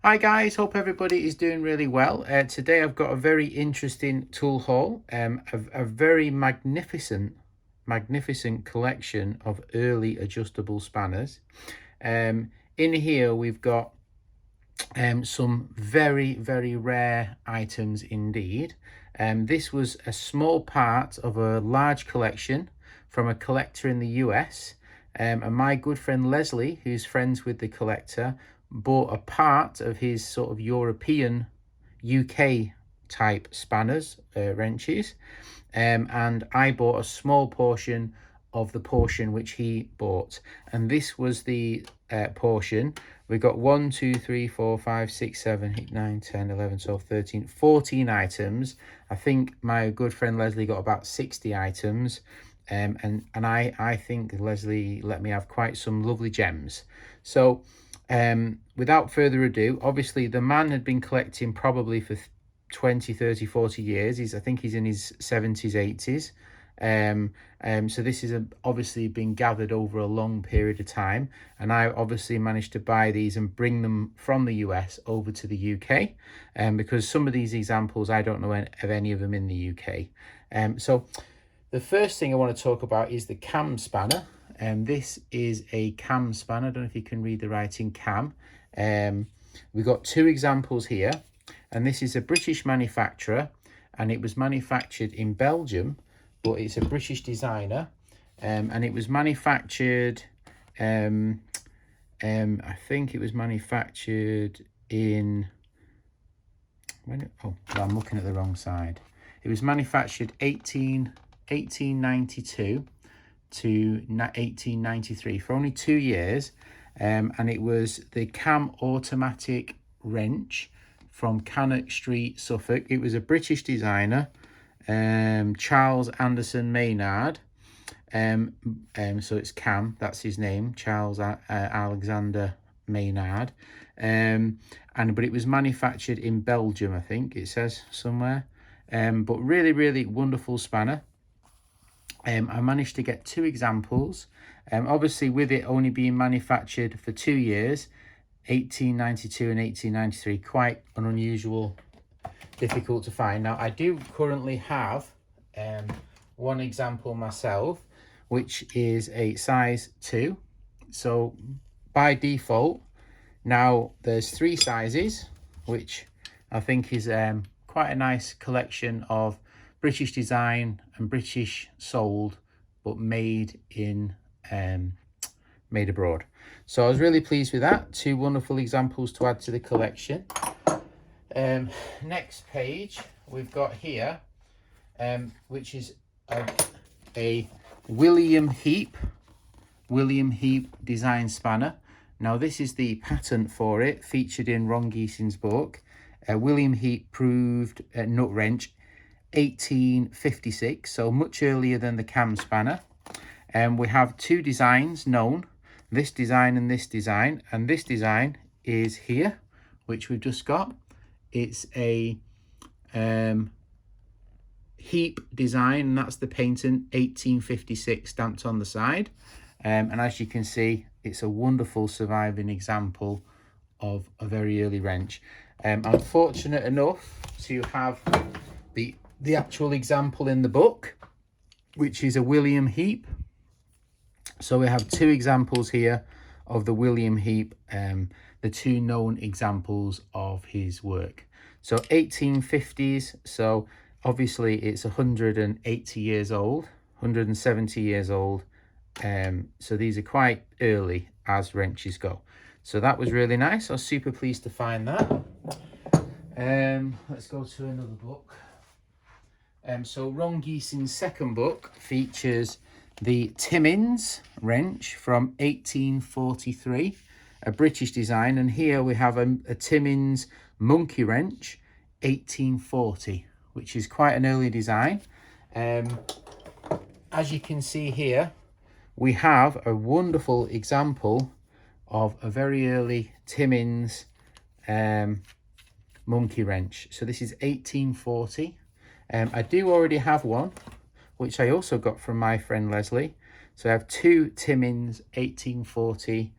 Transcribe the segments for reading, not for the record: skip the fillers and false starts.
Hi guys, hope everybody is doing really well. Today I've got a very interesting tool haul, a very magnificent collection of early adjustable spanners. In here we've got some very rare items indeed. This was a small part of a large collection from a collector in the US, and my good friend Leslie, who's friends with the collector, bought a part of his sort of European UK type spanners, wrenches, and I bought a small portion of the portion which he bought, and this was the portion. We got 1 2 3 4 5 6 7 8 9 10 11 12 13 14 items. I think my good friend Leslie got about 60 items, and I think Leslie let me have quite some lovely gems. So without further ado, obviously the man had been collecting probably for 20 30 40 years. I think he's in his 70s 80s. So this is obviously been gathered over a long period of time, and I obviously managed to buy these and bring them from the US over to the UK, because some of these examples I don't know of any of them in the UK. So the first thing I want to talk about is the cam spanner. This is a cam spanner. I don't know if you can read the writing cam. We've got two examples here, and this is a British manufacturer, and it was manufactured in Belgium, but it's a British designer, and it was manufactured, I think it was manufactured in, I'm looking at the wrong side. It was manufactured 1892 to 1893 for only 2 years, and it was the cam automatic wrench from Cannock Street, Suffolk. It was a British designer, Charles Anderson Maynard. So it's Cam, that's his name, Charles Alexander Maynard. But it was manufactured in Belgium, I think it says somewhere. But really wonderful spanner. I managed to get two examples. Obviously with it only being manufactured for 2 years, 1892 and 1893, quite an unusual, difficult to find. Now I do currently have one example myself, which is a size 2. So by default now there's 3 sizes, which I think is quite a nice collection of British design and British sold, but made abroad. So I was really pleased with that. 2 wonderful examples to add to the collection. Next page we've got here, which is a William Heap design spanner. Now this is the patent for it, featured in Ron Giesing's book. William Heap proved nut wrench 1856, so much earlier than the cam spanner. We have 2 designs known, this design and this design, and this design is here, which we've just got. It's a Heap design, and that's the patent 1856 stamped on the side. And as you can see, it's a wonderful surviving example of a very early wrench. I'm fortunate enough to have the actual example in the book, which is a William Heap. So we have 2 examples here of the William Heap, the 2 known examples of his work. So 1850s, so obviously it's 180 years old, 170 years old. So these are quite early as wrenches go. So that was really nice. I was super pleased to find that. Let's go to another book. So Ron Giesing's second book features the Timmins wrench from 1843, a British design, and here we have a Timmins monkey wrench 1840, which is quite an early design. As you can see here, we have a wonderful example of a very early Timmins monkey wrench. So this is 1840. I do already have one, which I also got from my friend Leslie. So I have 2 Timmins 1840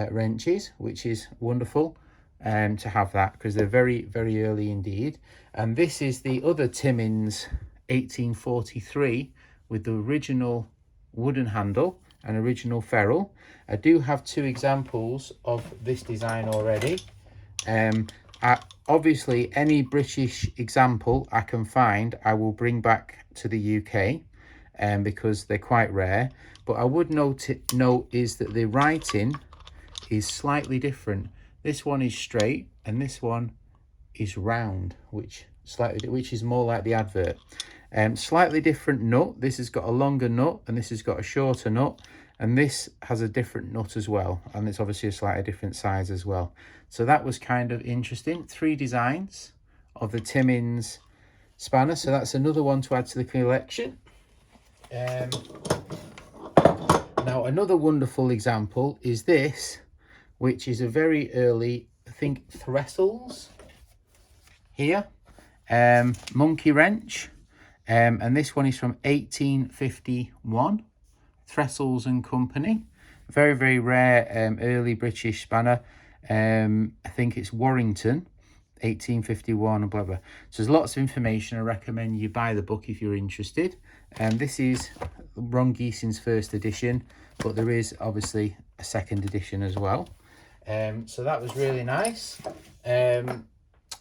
wrenches, which is wonderful. to have that, because they're very, very early indeed. And this is the other Timmins 1843 with the original wooden handle and original ferrule. I do have 2 examples of this design already. Obviously, any British example I can find, I will bring back to the UK, because they're quite rare. But I would note is that the writing is slightly different. This one is straight and this one is round, which is more like the advert. Slightly different nut. This has got a longer nut and this has got a shorter nut, and this has a different nut as well, and it's obviously a slightly different size as well. So that was kind of interesting. 3 designs of the Timmins spanner, so that's another one to add to the collection. Now another wonderful example is this, which is a very early, I think, thlwlis here, monkey wrench, and this one is from 1851, Threstles and Company. Very, very rare, early British spanner. I think it's Warrington, 1851, and blah blah. So there's lots of information. I recommend you buy the book if you're interested. This is Ron Giesing's first edition, but there is obviously a second edition as well. So that was really nice.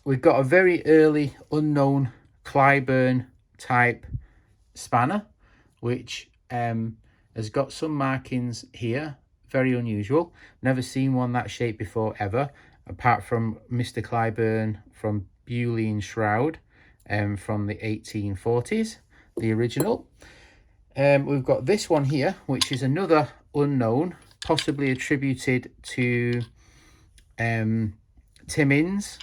We've got a very early unknown Clyburn type spanner, which has got some markings here. Very unusual. Never seen one that shape before ever, apart from Mr. Clyburn from Bewley and Shroud, from the 1840s, the original. We've got this one here, which is another unknown, possibly attributed to Timmins,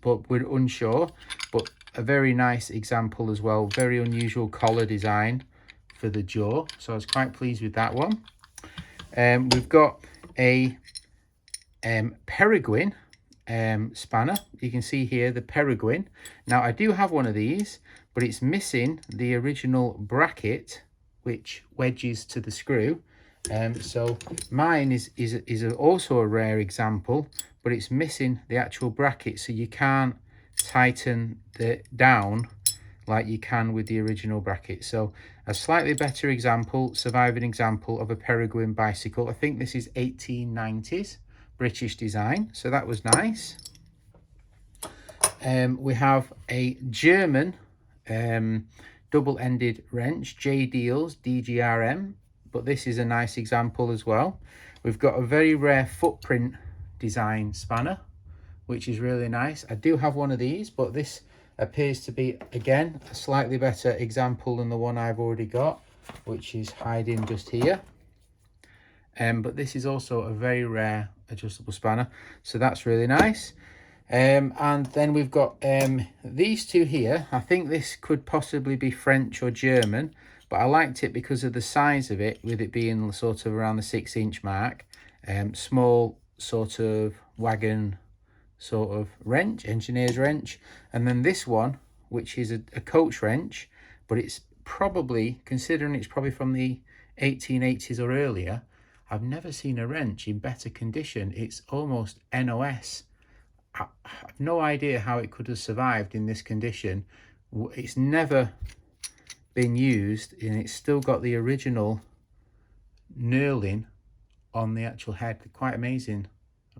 but we're unsure. But a very nice example as well. Very unusual collar design for the jaw, so I was quite pleased with that one. We've got a Peregrine spanner. You can see here the Peregrine. Now I do have one of these, but it's missing the original bracket which wedges to the screw. So mine is also a rare example, but it's missing the actual bracket, so you can't tighten it down like you can with the original bracket. So a slightly better example, surviving example of a Peregrine bicycle. I think this is 1890s British design, so that was nice. We have a German double-ended wrench, J Deals DGRM, but this is a nice example as well. We've got a very rare footprint design spanner, which is really nice. I do have one of these, but this appears to be, again, a slightly better example than the one I've already got, which is hiding just here. But this is also a very rare adjustable spanner, so that's really nice. And then we've got these two here. I think this could possibly be French or German, but I liked it because of the size of it, with it being sort of around the 6-inch mark. Small sort of wagon sort of wrench, engineer's wrench. And then this one, which is a coach wrench, but it's probably, considering it's probably from the 1880s or earlier, I've never seen a wrench in better condition. It's almost NOS. I have no idea how it could have survived in this condition. It's never been used, and it's still got the original knurling on the actual head. Quite amazing,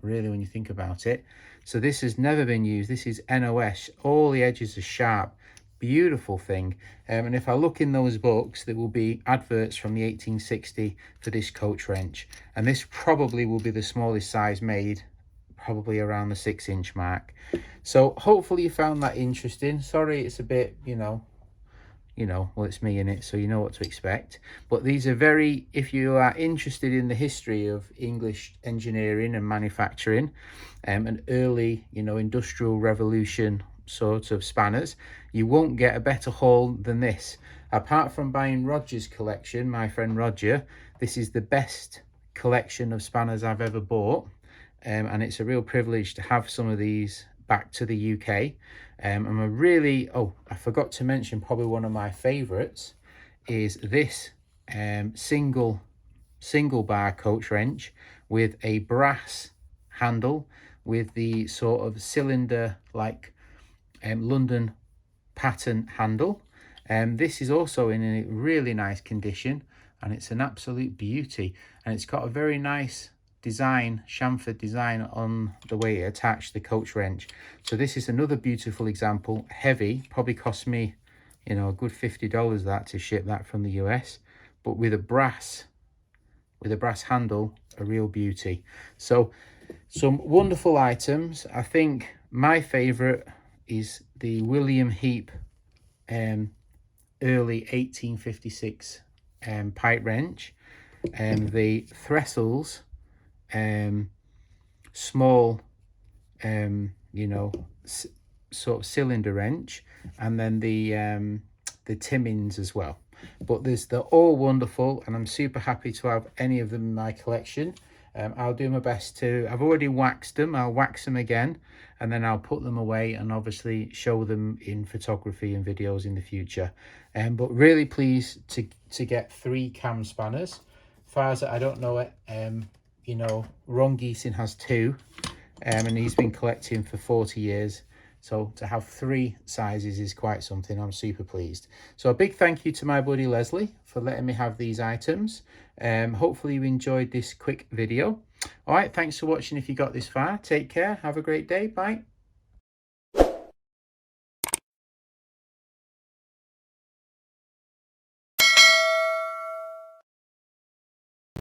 really, when you think about it. So this has never been used. This is NOS. All the edges are sharp. Beautiful thing. And if I look in those books, there will be adverts from the 1860 for this coach wrench, and this probably will be the smallest size made, probably around the 6-inch mark. So hopefully you found that interesting. Sorry it's a bit, well, it's me in it, so you know what to expect. But these are very, if you are interested in the history of English engineering and manufacturing, and early, industrial revolution sort of spanners, you won't get a better haul than this. Apart from buying Roger's collection, my friend Roger, this is the best collection of spanners I've ever bought. And it's a real privilege to have some of these back to the UK. And I forgot to mention, probably one of my favorites is this single bar coach wrench with a brass handle with the sort of cylinder like London pattern handle. This is also in a really nice condition, and it's an absolute beauty, and it's got a very nice design, chamfered design on the way it attached the coach wrench. So this is another beautiful example. Heavy, probably cost me, you know, a good $50 that to ship that from the US, but with a brass handle, a real beauty. So some wonderful items. I think my favorite is the William Heap early 1856 pipe wrench, and the Thistles small you know, sort of cylinder wrench, and then the Timmins as well. But they're all wonderful, and I'm super happy to have any of them in my collection. I'll do my best to, I've already waxed them, I'll wax them again, and then I'll put them away and obviously show them in photography and videos in the future. But really pleased to get 3 cam spanners. As far as I don't know it, you know, Ron Geesin has 2, and he's been collecting for 40 years. So to have 3 sizes is quite something. I'm super pleased. So a big thank you to my buddy Leslie for letting me have these items. Hopefully you enjoyed this quick video. All right, thanks for watching if you got this far. Take care. Have a great day. Bye.